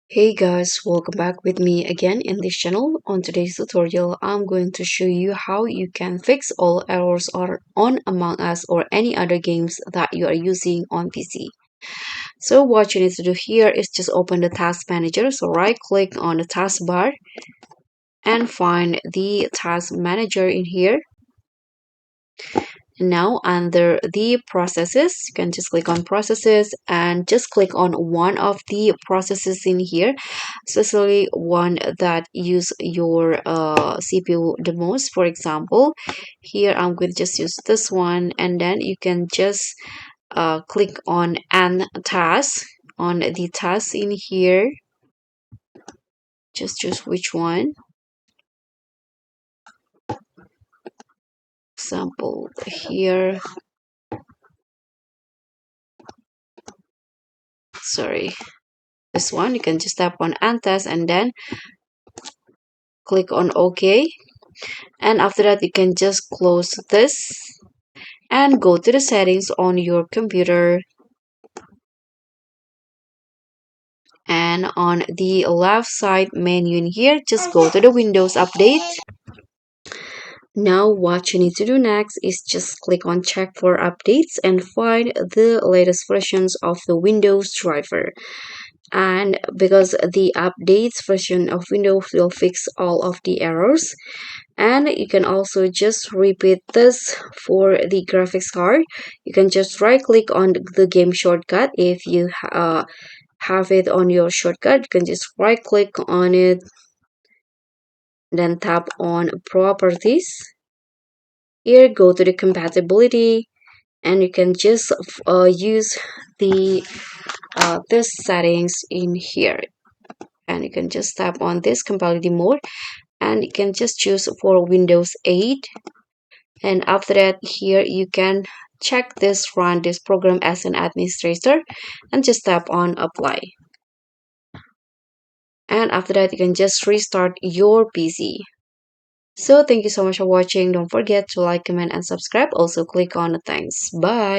Hey guys, welcome back with me again in this channel. On today's tutorial, I'm going to show you how you can fix all errors on Among Us or any other games that you are using on PC. So what you need to do here is just open the task manager. So right click on the taskbar and find the task manager in here. Now under the processes, you can just click on processes and just click on one of the processes in here, especially one that use your CPU the most. For example, here I'm going to just use this one, and then you can just click on an task on the task in here. Just choose which one. Example here, sorry, this one. You can just tap on task and then click on OK, and after that you can just close this and go to the settings on your computer, and on the left side menu in here just go to the Windows Update. Now what you need to do next is just click on check for updates and find the latest versions of the Windows driver, and because the updates version of Windows will fix all of the errors. And you can also just repeat this for the graphics card. You can just right click on the game shortcut. If you have it on your shortcut, you can just right click on it, then tap on properties. Here go to the compatibility, and you can just use the this settings in here, and you can just tap on this compatibility mode, and you can just choose for Windows 8. And after that, here you can check this run this program as an administrator and just tap on apply. And after that, you can just restart your PC. So thank you so much for watching. Don't forget to like, comment, and subscribe. Also click on the thanks. Bye.